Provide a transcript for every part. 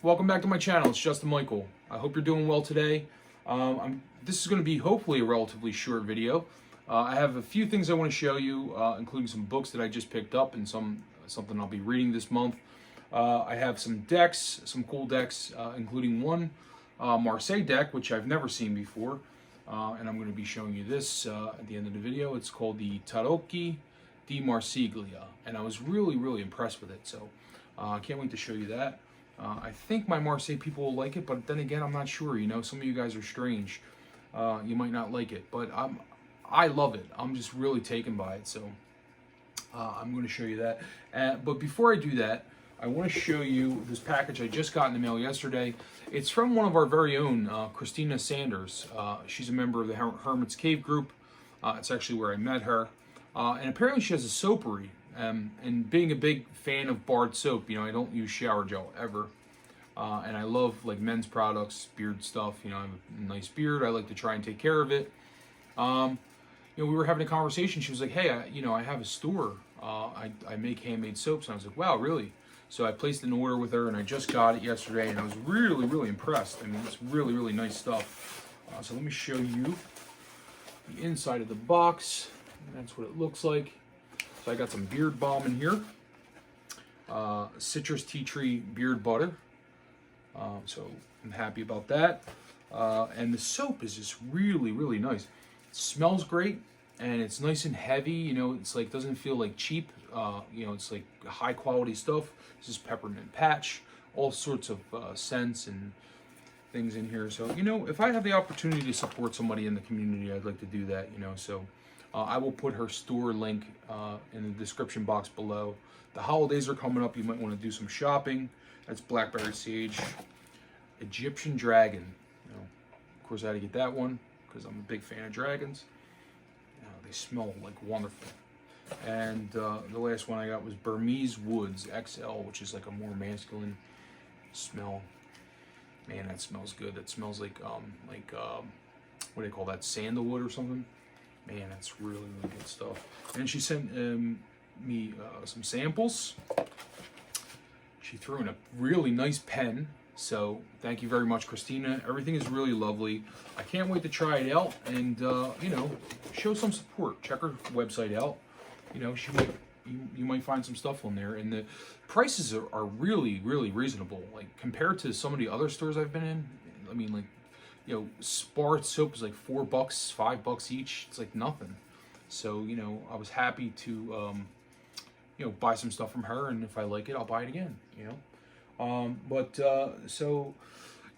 welcome back to my channel. It's Justin Michael. I hope you're doing well today. This is going to be hopefully a relatively short video. I have a few things I want to show you, including some books that I just picked up and something I'll be reading this month. I have some decks, some cool decks, including one Marseille deck, which I've never seen before. And I'm going to be showing you this at the end of the video. It's called the Tarocchi di Marsiglia, and I was really impressed with it. So I can't wait to show you that. I think my Marseille people will like it, but then again, I'm not sure. You know, some of you guys are strange. You might not like it, but I love it. I'm just really taken by it. So I'm going to show you that. But before I do that, I want to show you this package I just got in the mail yesterday. It's from one of our very own, Christina Sanders. She's a member of the Hermit's Cave group. It's actually where I met her. And apparently she has a soapery. And being a big fan of Bard soap, you know, I don't use shower gel ever. And I love like men's products, beard stuff. You know, I have a nice beard. I like to try and take care of it. You know, we were having a conversation. She was like, hey, I have a store. I make handmade soaps. And I was like, wow, really? So I placed an order with her, and I just got it yesterday, and I was really impressed. I mean, it's really nice stuff. So let me show you the inside of the box. That's what it looks like. So I got some beard balm in here, citrus tea tree beard butter. So I'm happy about that. And the soap is just really nice. It smells great, and it's nice and heavy. You know, it's like doesn't feel like cheap. You know, it's like high quality stuff. This is peppermint patch, all sorts of scents and things in here. So, you know, if I have the opportunity to support somebody in the community, I'd like to do that, you know. So I will put her store link in the description box below. The holidays are coming up. You might want to do some shopping. That's blackberry sage, Egyptian dragon. You know, of course, I had to get that one because I'm a big fan of dragons. They smell like wonderful. And the last one I got was Burmese Woods XL, which is like a more masculine smell. Man, that smells good. That smells like what do they call that? Sandalwood or something. Man, that's really good stuff. And she sent me some samples. She threw in a really nice pen. So thank you very much, Christina. Everything is really lovely. I can't wait to try it out and you know, show some support. Check her website out. You know, you might find some stuff on there, and the prices are really reasonable. Like compared to some of the other stores I've been in. I mean, like, you know, Spar soap is like $4, $5 each. It's like nothing. So, you know, I was happy to you know, buy some stuff from her, and if I like it, I'll buy it again. You know. So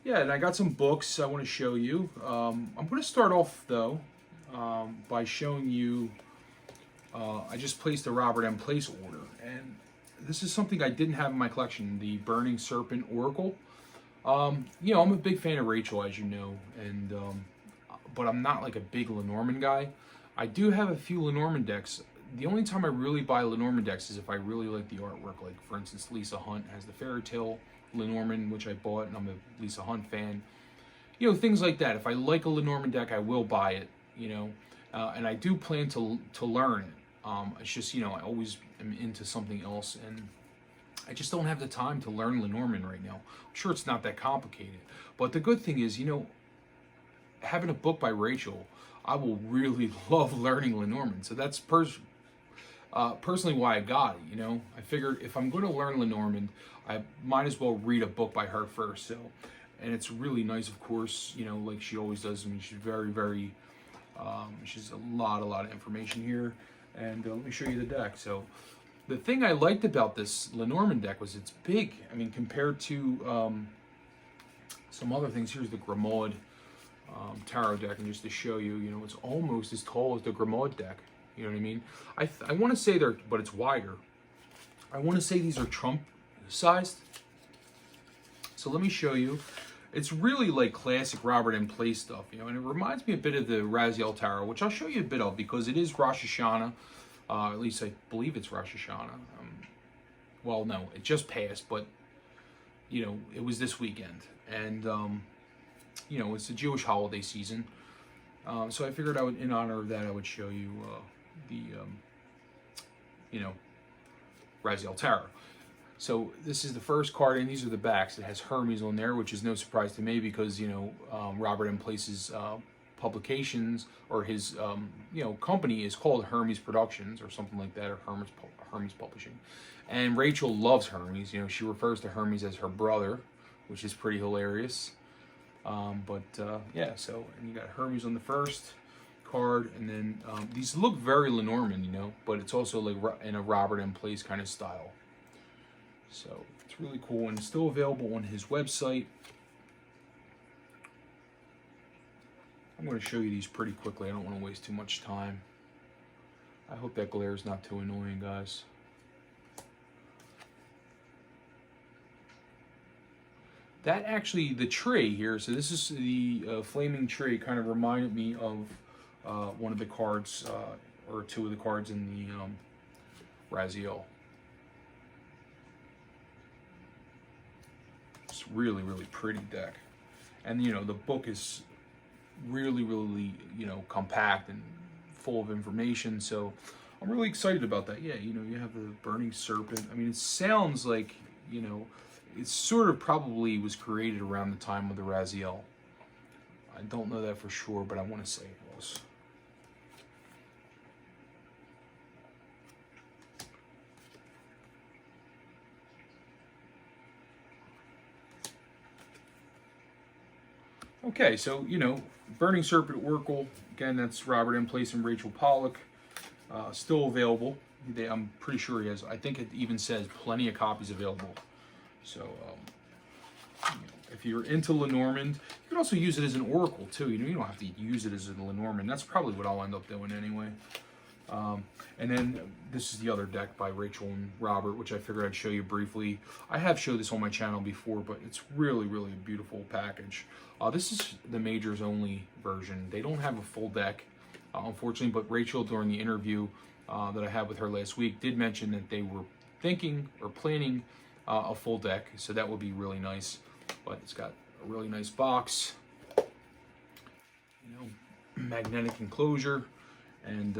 yeah, and I got some books I want to show you. I'm going to start off though by showing you. I just placed a Robert M. Place order, and this is something I didn't have in my collection, the Burning Serpent Oracle. You know, I'm a big fan of Raziel, as you know, and but I'm not like a big Lenormand guy. I do have a few Lenormand decks. The only time I really buy Lenormand decks is if I really like the artwork. Like, for instance, Lisa Hunt has the Fairy Tale Lenormand, which I bought, and I'm a Lisa Hunt fan. You know, things like that. If I like a Lenormand deck, I will buy it, you know. And I do plan to learn it. It's just, you know, I always am into something else, and I just don't have the time to learn Lenormand right now. I'm sure it's not that complicated. But the good thing is, you know, having a book by Raziel, I will really love learning Lenormand. So that's personally why I got it, you know. I figured if I'm going to learn Lenormand, I might as well read a book by her first. So, and it's really nice, of course, you know, like she always does. I mean, she's very she's a lot of information here. And let me show you the deck. So the thing I liked about this Lenormand deck was it's big. I mean, compared to some other things. Here's the Grimaud tarot deck, and just to show you, you know, it's almost as tall as the Grimaud deck. You know what I mean? I want to say but it's wider. I want to say these are Trump sized. So let me show you. It's really like classic Robert M. Place stuff, you know, and it reminds me a bit of the Raziel Tarot, which I'll show you a bit of because it is Rosh Hashanah. At least I believe it's Rosh Hashanah. Well, no, it just passed, but, you know, it was this weekend. And, you know, it's the Jewish holiday season. So I figured in honor of that, I would show you the, you know, Raziel Tarot. So this is the first card, and these are the backs. It has Hermes on there, which is no surprise to me because, Robert M. Place's publications, or his, company is called Hermes Productions or something like that, or Hermes Publishing. And Rachel loves Hermes. She refers to Hermes as her brother, which is pretty hilarious. Yeah, so, and you got Hermes on the first card, and then these look very Lenormand, but it's also like in a Robert M. Place kind of style. So it's really cool, and it's still available on his website. I'm going to show you these pretty quickly. I don't want to waste too much time. I hope that glare is not too annoying, guys. That actually, the tree here, so this is the flaming tree, kind of reminded me of one of the cards, or two of the cards in the Raziel. It's really, really pretty deck. And, the book is really, really, compact and full of information. So I'm really excited about that. Yeah, you have the Burning Serpent. I mean, it sounds like, it sort of probably was created around the time of the Raziel. I don't know that for sure, but I want to say it was. Okay, so, Burning Serpent Oracle, again, that's Robert M. Place and Rachel Pollack, still available. I'm pretty sure he has, I think it even says plenty of copies available. So, if you're into Lenormand, you can also use it as an oracle, too. You don't have to use it as a Lenormand. That's probably what I'll end up doing anyway. And then this is the other deck by Rachel and Robert, which I figured I'd show you briefly. I have showed this on my channel before, but it's really, really a beautiful package. This is the majors only version. They don't have a full deck, unfortunately, but Rachel, during the interview that I had with her last week, did mention that they were thinking or planning a full deck, so that would be really nice. But it's got a really nice box, magnetic enclosure, and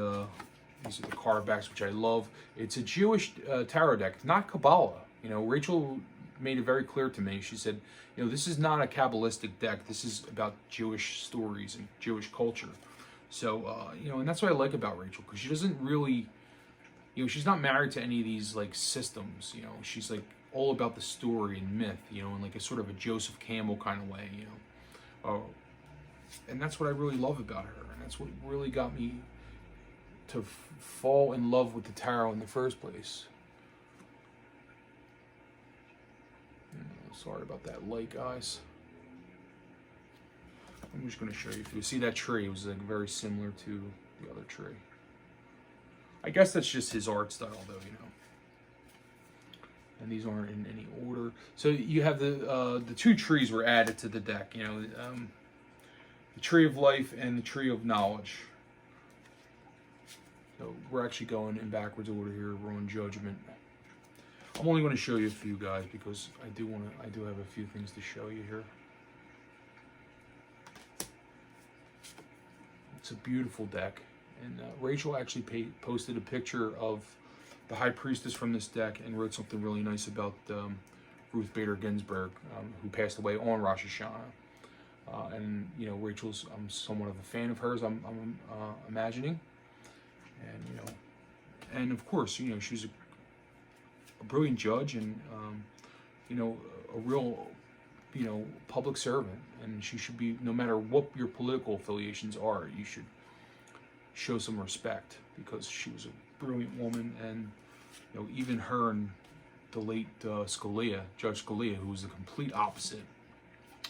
these are the card backs, which I love. It's a Jewish tarot deck, not Kabbalah. Rachel made it very clear to me. She said, this is not a Kabbalistic deck. This is about Jewish stories and Jewish culture. So, and that's what I like about Rachel, because she doesn't really, she's not married to any of these like systems. She's like all about the story and myth, in like a sort of a Joseph Campbell kind of way, and that's what I really love about her, and that's what really got me to fall in love with the tarot in the first place. Sorry about that light, guys. I'm just going to show you. If you see that tree, it was like very similar to the other tree. I guess that's just his art style, though, And these aren't in any order. So you have the two trees were added to the deck. The Tree of Life and the Tree of Knowledge. So we're actually going in backwards order here. We're on Judgment. I'm only going to show you a few, guys, because I do have a few things to show you here. It's a beautiful deck, and Rachel actually posted a picture of the High Priestess from this deck and wrote something really nice about Ruth Bader Ginsburg, who passed away on Rosh Hashanah. And Rachel's, I'm somewhat of a fan of hers. I'm imagining, and and of course, she's a brilliant judge and a real public servant, and she should be, no matter what your political affiliations are, you should show some respect, because she was a brilliant woman. And even her and the late Scalia, Judge Scalia, who was the complete opposite,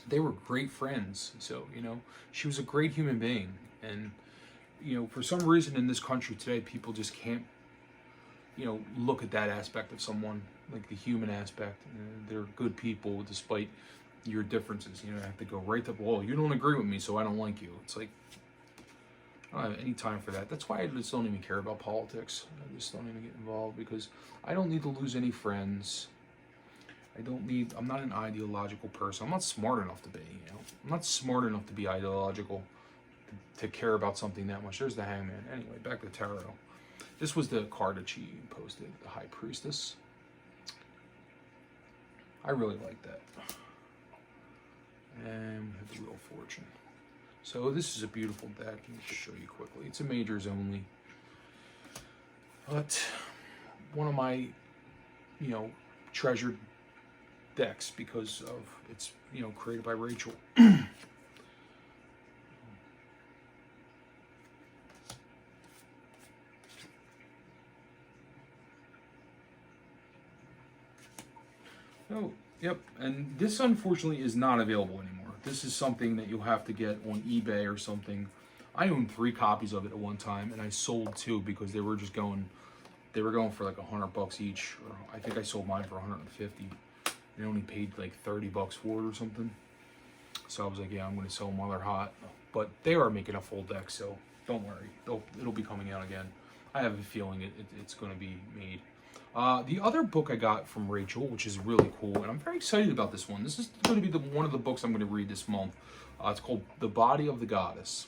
they were great friends. So she was a great human being. And for some reason in this country today, people just can't look at that aspect of someone, like the human aspect. They're good people despite your differences. You have to go right to, well, you don't agree with me, so I don't like you. It's like, I don't have any time for that. That's why I just don't even care about politics. I just don't even get involved, because I don't need to lose any friends. I'm not an ideological person. I'm not smart enough to be, I'm not smart enough to be ideological, to care about something that much. There's the Hangman. Anyway, back to tarot. This was the card that she posted, the High Priestess. I really like that. And we have the Wheel of Fortune. So this is a beautiful deck. Let me just show you quickly. It's a majors only. But one of my, treasured decks because of it's, created by Raziel. Oh, yep. And this unfortunately is not available anymore. This is something that you'll have to get on eBay or something. I owned 3 copies of it at one time, and I sold 2 because they were just going. They were going for like $100 each. Or I think I sold mine for 150. They only paid like $30 for it or something. So I was like, yeah, I'm going to sell them while they're hot. But they are making a full deck, so don't worry. It'll be coming out again. I have a feeling it's going to be made. The other book I got from Raziel, which is really cool, and I'm very excited about this one. This is going to be one of the books I'm going to read this month. It's called The Body of the Goddess.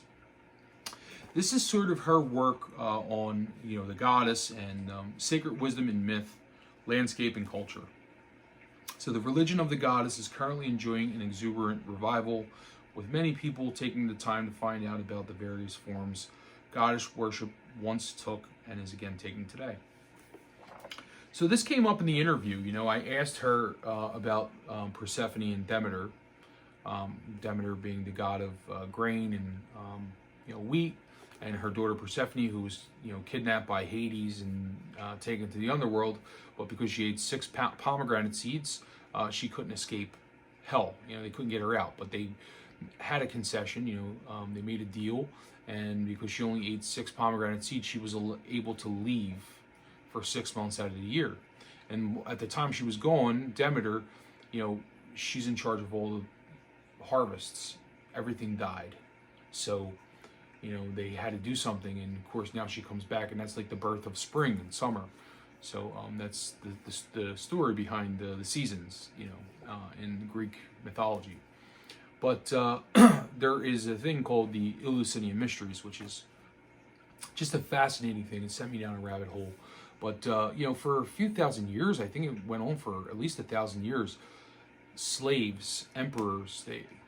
This is sort of her work on, the goddess and sacred wisdom in myth, landscape, and culture. So the religion of the goddess is currently enjoying an exuberant revival, with many people taking the time to find out about the various forms goddess worship once took and is again taking today. So this came up in the interview. I asked her about Persephone and Demeter. Demeter being the god of grain and wheat, and her daughter Persephone, who was kidnapped by Hades and taken to the underworld, but because she ate 6 pomegranate seeds, she couldn't escape hell. They couldn't get her out, but they had a concession. They made a deal, and because she only ate 6 pomegranate seeds, she was able to leave for 6 months out of the year. And at the time she was gone, Demeter, she's in charge of all the harvests. Everything died. So, they had to do something. And of course now she comes back, and that's like the birth of spring and summer. So that's the story behind the seasons, in Greek mythology. But there is a thing called the Eleusinian Mysteries, which is just a fascinating thing. It sent me down a rabbit hole. But, for a few thousand years, I think it went on for at least 1,000 years, slaves, emperors,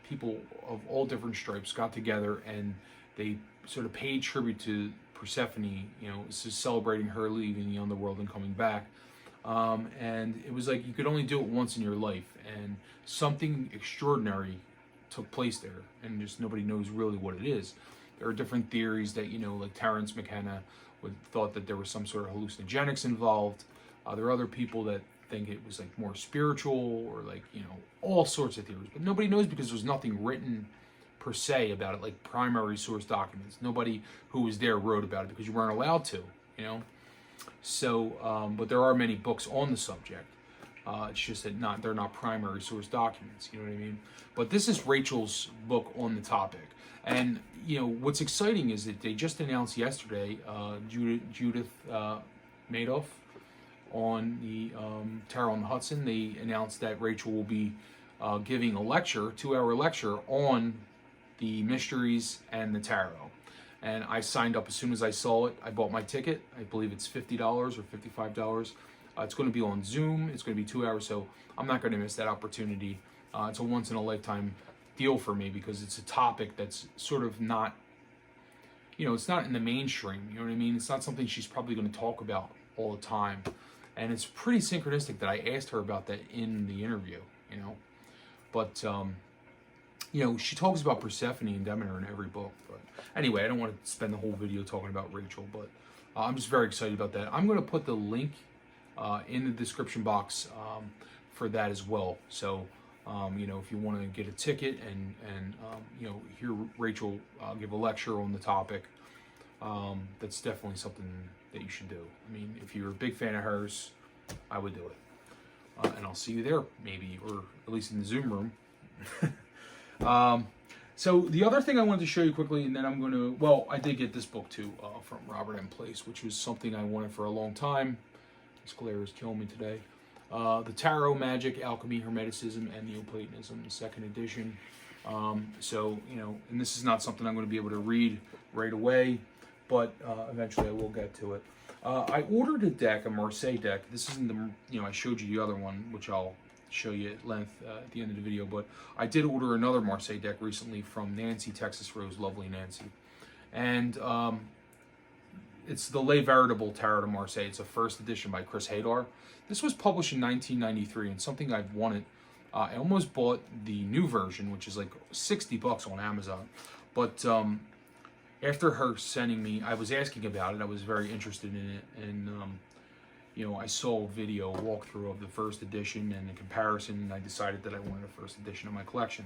people of all different stripes got together and they sort of paid tribute to Persephone, celebrating her leaving the underworld and coming back. And it was like you could only do it once in your life. And something extraordinary took place there. And just nobody knows really what it is. There are different theories that, like Terence McKenna thought that there was some sort of hallucinogenics involved. There are other people that think it was like more spiritual or like, all sorts of theories. But nobody knows because there's nothing written per se about it, like primary source documents. Nobody who was there wrote about it because you weren't allowed to, So, but there are many books on the subject. It's just that they're not primary source documents, you know what I mean? But this is Raziel's book on the topic. And, what's exciting is that they just announced yesterday, Judith Madoff on the Tarot on the Hudson, they announced that Raziel will be giving a lecture, 2-hour lecture on the mysteries and the tarot. And I signed up as soon as I saw it. I bought my ticket. I believe it's $50 or $55. It's going to be on Zoom. It's going to be 2 hours, so I'm not going to miss that opportunity. It's a once-in-a-lifetime deal for me because it's a topic that's sort of not, it's not in the mainstream, you know what I mean? It's not something she's probably going to talk about all the time. And it's pretty synchronistic that I asked her about that in the interview, But, she talks about Persephone and Demeter in every book. But anyway, I don't want to spend the whole video talking about Raziel, but I'm just very excited about that. I'm going to put the link in the description box for that as well. So, if you want to get a ticket and hear Raziel give a lecture on the topic, that's definitely something that you should do. I mean, if you're a big fan of hers, I would do it. And I'll see you there, maybe, or at least in the Zoom room. So the other thing I wanted to show you quickly, and then I'm going to, I did get this book too from Robert M. Place, which was something I wanted for a long time. This glare is killing me today. The Tarot, Magic, Alchemy, Hermeticism, and Neoplatonism, the 2nd edition. So, and this is not something I'm going to be able to read right away, but eventually I will get to it. I ordered a deck, a Marseille deck. This isn't the, I showed you the other one, which I'll show you at length at the end of the video, but I did order another Marseille deck recently from Nancy, Texas Rose, lovely Nancy. And it's the Les Véritables Tarot de Marseille. It's a first edition by Chris Hadar. This was published in 1993 and something I've wanted. I almost bought the new version, which is like $60 on Amazon. But after her sending me, I was asking about it. I was very interested in it. And, you know, I saw a video, walkthrough of the first edition and a comparison. And I decided that I wanted a first edition in my collection.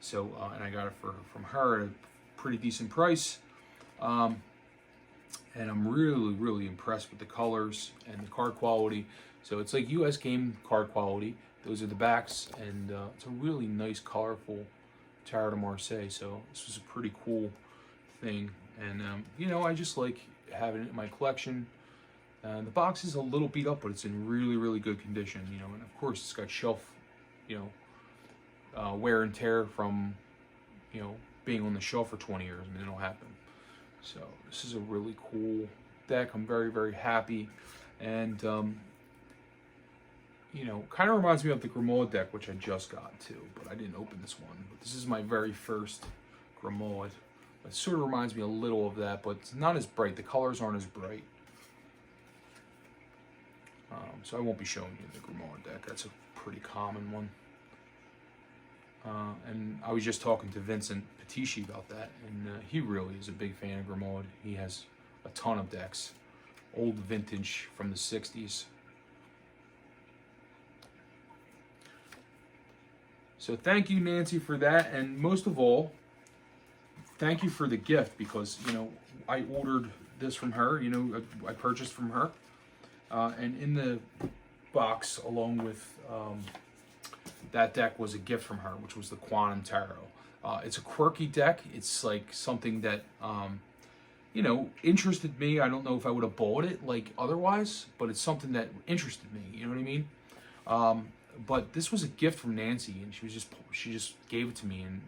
So, and I got it from her at a pretty decent price. And I'm really, really impressed with the colors and the card quality. So it's like US game card quality. Those are the backs, and it's a really nice, colorful Tarot de Marseille. So this was a pretty cool thing, and you know, I just like having it in my collection. The box is a little beat up, but it's in really, really good condition. You know, and of course it's got shelf, you know, wear and tear from, you know, being on the shelf for 20 years. I mean, it'll happen. So this is a really cool deck. I'm very, very happy, and you know, kind of reminds me of the Grimoire deck, which I just got too, but I didn't open this one. But this is my very first Grimoire. It sort of reminds me a little of that, but it's not as bright. The colors aren't as bright. So I won't be showing you the Grimoire deck. That's a pretty common one. And I was just talking to Vincent Patici about that, and he really is a big fan of Grimoire. He has a ton of decks, old vintage from the 60s. So thank you, Nancy, for that, and most of all, thank you for the gift, because, you know, I ordered this from her, you know, I purchased from her, and in the box, along with that deck, was a gift from her, which was the Quantum Tarot. It's a quirky deck. It's like something that, you know, interested me. I don't know if I would have bought it like otherwise, but it's something that interested me, you know what I mean? But this was a gift from Nancy, and she just gave it to me, and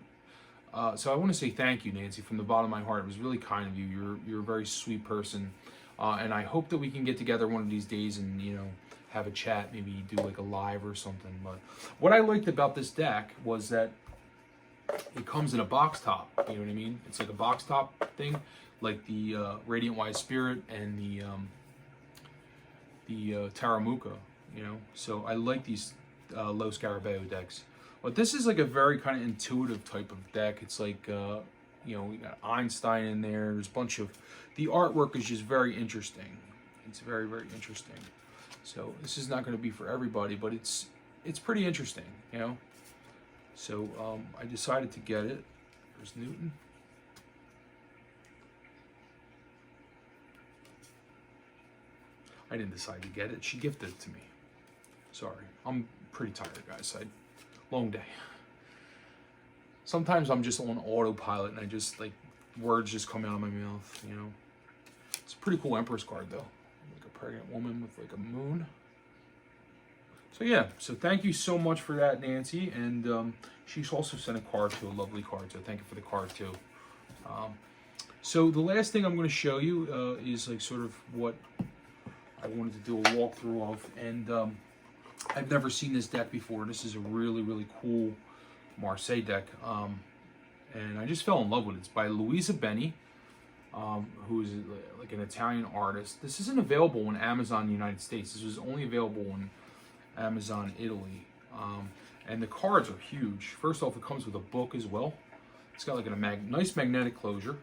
so I want to say thank you, Nancy, from the bottom of my heart. It was really kind of you. You're a very sweet person, and I hope that we can get together one of these days and, you know, have a chat, maybe do like a live or something. But what I liked about this deck was that it comes in a box top. You know what I mean? It's like a box top thing, like the Radiant Wise Spirit and the Taramuka. You know, so I like these Low Scarabeo decks. But this is like a very kind of intuitive type of deck. It's like, you know, we got Einstein in there. There's a bunch of, the artwork is just very interesting. It's very, very interesting. So this is not going to be for everybody, but it's pretty interesting, you know. So I decided to get it. There's Newton. I didn't decide to get it. She gifted it to me. Sorry, I'm pretty tired, guys. Long day. Sometimes I'm just on autopilot and I just, like, words just come out of my mouth, you know. It's a pretty cool Empress card, though. Like a pregnant woman with, like, a moon. So, yeah. So, thank you so much for that, Nancy. And she's also sent a card, too, a lovely card. So, thank you for the card, too. So, the last thing I'm going to show you is, like, sort of what I wanted to do a walkthrough of. And I've never seen this deck before. This is a really, really cool Marseille deck. And I just fell in love with it. It's by Luisa Beni, who is like an Italian artist. This isn't available on Amazon in the United States. This was only available on Amazon Italy. And the cards are huge. First off, it comes with a book as well. It's got like a nice magnetic closure.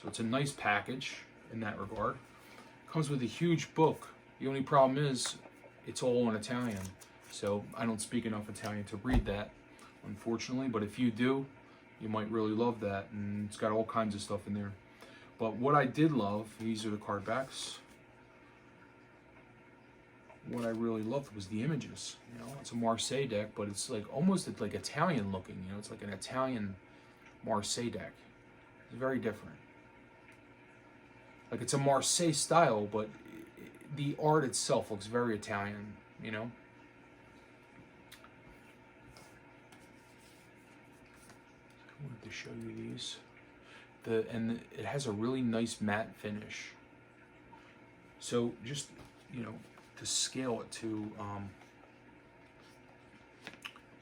So it's a nice package in that regard. It comes with a huge book. The only problem is it's all in Italian. So I don't speak enough Italian to read that, unfortunately. But if you do, you might really love that. And it's got all kinds of stuff in there. But what I did love, these are the card backs. What I really loved was the images. You know, it's a Marseille deck, but it's like almost like Italian looking. You know, it's like an Italian Marseille deck. It's very different. Like it's a Marseille style, but the art itself looks very Italian, you know? I wanted to show you these. And it has a really nice matte finish. So just, you know, to scale it to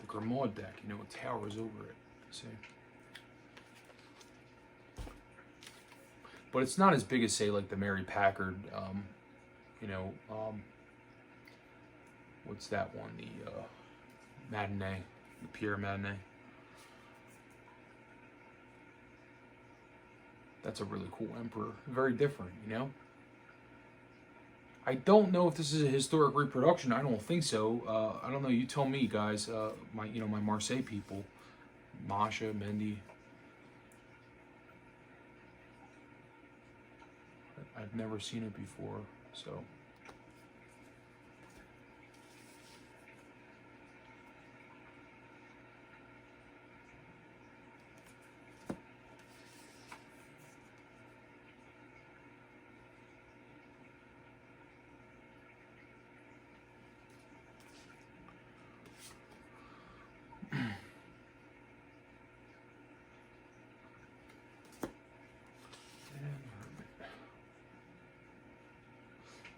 the Grimoire deck, you know, it towers over it. See? But it's not as big as, say, like the Mary Packard, you know, what's that one? The Matinee, the Pierre Matinee. That's a really cool Emperor. Very different, you know? I don't know if this is a historic reproduction. I don't think so. I don't know. You tell me, guys. My Marseille people, Masha, Mendy. I've never seen it before, so.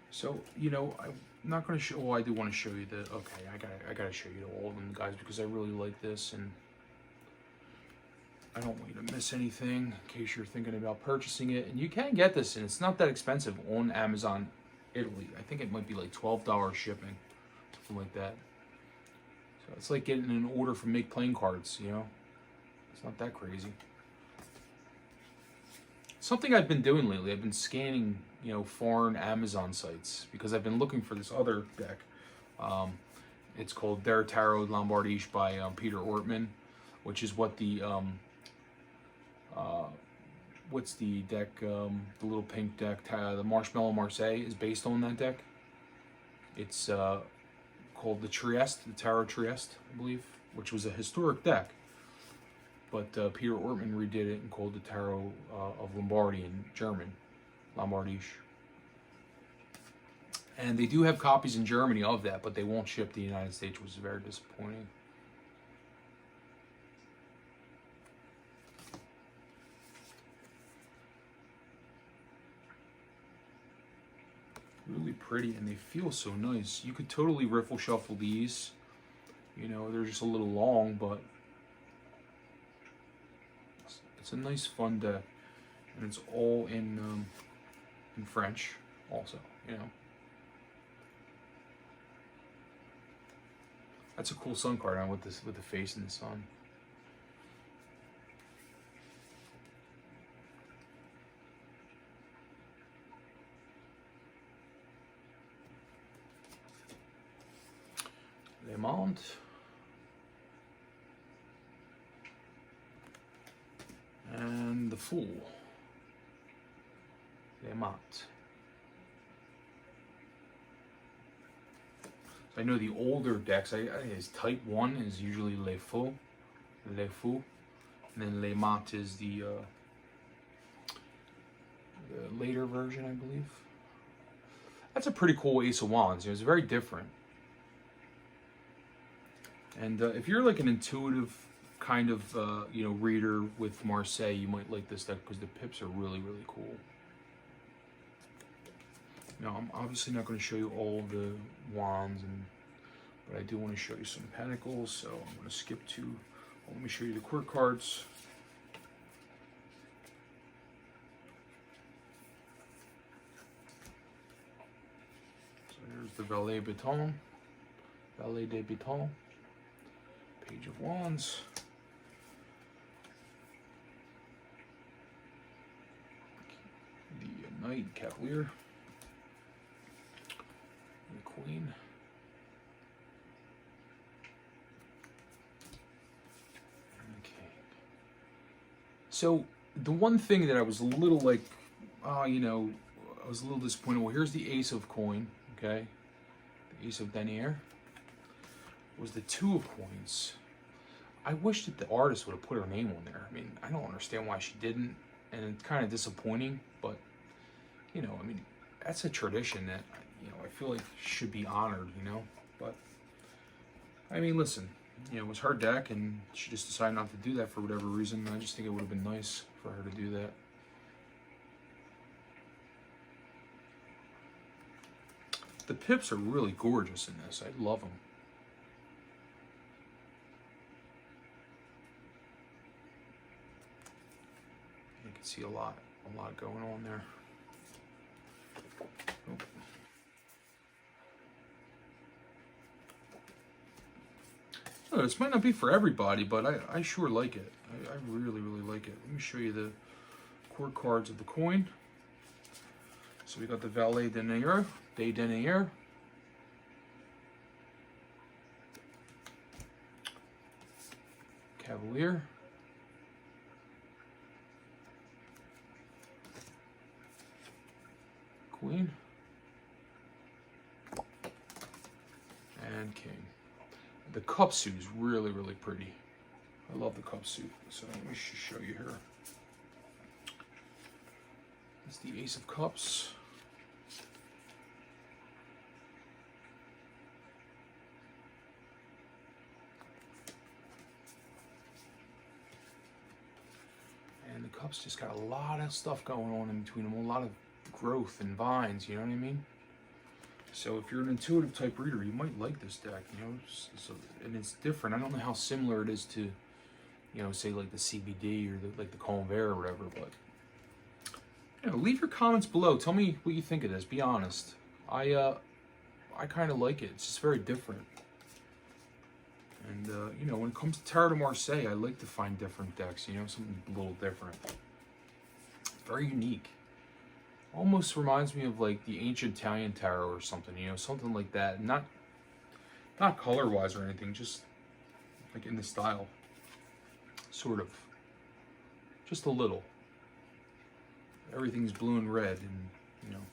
So, you know, I'm not going to show, well, I do want to show you the, okay, I gotta show you all of them, guys, because I really like this, and I don't want you to miss anything in case you're thinking about purchasing it. And you can get this, and it's not that expensive on Amazon Italy. I think it might be like $12 shipping, something like that. So it's like getting an order from Make Playing Cards, you know? It's not that crazy. Something I've been doing lately, I've been scanning, you know, foreign Amazon sites because I've been looking for this other deck. It's called Der Tarot Lombardisch by Peter Ortman, which is what the what's the deck, the little pink deck, the Marshmallow Marseille is based on that deck. It's called the Trieste, the Tarot Trieste, I believe, which was a historic deck. But Peter Ortman redid it and called the Tarot of Lombardy in German, Lombardisch. And they do have copies in Germany of that, but they won't ship to the United States, which is very disappointing. Really pretty, and they feel so nice. You could totally riffle shuffle these. You know, they're just a little long, but it's a nice, fun deck, and it's all in French, also. You know, that's a cool sun card on with this, with the face in the sun. Le Monde. And the Fool. Le Mat. So I know the older decks, I think it's type 1 is usually Le Fou. Le Fou. And then Le Mat is the later version, I believe. That's a pretty cool Ace of Wands. It's very different. And if you're like an intuitive kind of you know, reader with Marseille, you might like this deck because the pips are really, really cool. Now, I'm obviously not going to show you all the wands, but I do want to show you some pentacles, so I'm going to skip to, well, let me show you the court cards. So here's the Valet Baton, Valet de Baton. Page of Wands. The Knight, Cavalier. The Queen. And the King. So, the one thing that I was a little like, you know, I was a little disappointed. Well, here's the Ace of Coin, okay? The Ace of Denier. Was the Two of Coins. I wish that the artist would have put her name on there. I mean, I don't understand why she didn't, and it's kind of disappointing, but, you know, I mean, that's a tradition that, you know, I feel like should be honored, you know, but, I mean, listen, you know, it was her deck, and she just decided not to do that for whatever reason. I just think it would have been nice for her to do that. The pips are really gorgeous in this. I love them. see a lot going on there. Oh. Oh, this might not be for everybody, but I sure like it. I really, really like it. Let me show you the court cards of the coin. So we got the Valet d'Honneur, Cavalier, Queen, and King. The cup suit is really, really pretty. I love the cup suit. So let me just show you here. It's the Ace of Cups. And the cups just got a lot of stuff going on in between them, a lot of growth and vines, you know what I mean? So if you're an intuitive type reader, you might like this deck, you know, and it's different. I don't know how similar it is to, you know, say like the CBD or like the Convert or whatever, but, you know, leave your comments below. Tell me what you think of this. Be honest. I kind of like it. It's just very different. And, you know, when it comes to Tarot de Marseille, I like to find different decks, you know, something a little different. Very unique. Almost reminds me of like the ancient Italian tarot or something, you know, something like that. Not color-wise or anything, just like in the style. Sort of. Just a little. Everything's blue and red and, you know.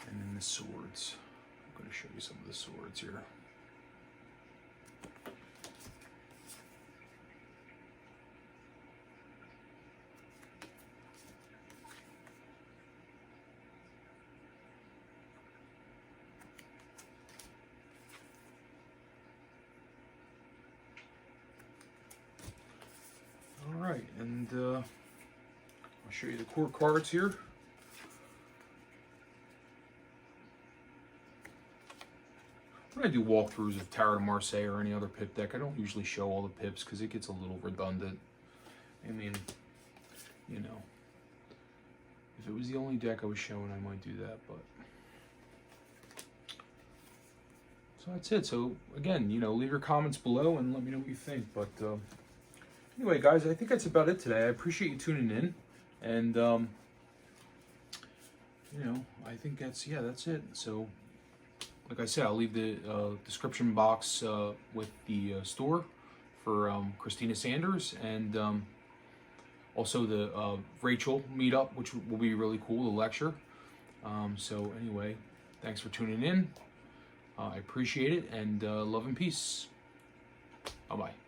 And then the swords. I'm going to show you some of the swords here. All right, and I'll show you the court cards here. When I do walkthroughs of Tarot de Marseille or any other pip deck, I don't usually show all the pips because it gets a little redundant. I mean, you know, if it was the only deck I was showing, I might do that, but... So that's it. So, again, you know, leave your comments below and let me know what you think. But, anyway, guys, I think that's about it today. I appreciate you tuning in. And, you know, I think that's it. So... Like I said, I'll leave the description box with the store for Christina Sanders, and also the Rachel meetup, which will be really cool, the lecture. So anyway, thanks for tuning in. I appreciate it, and love and peace. Bye-bye.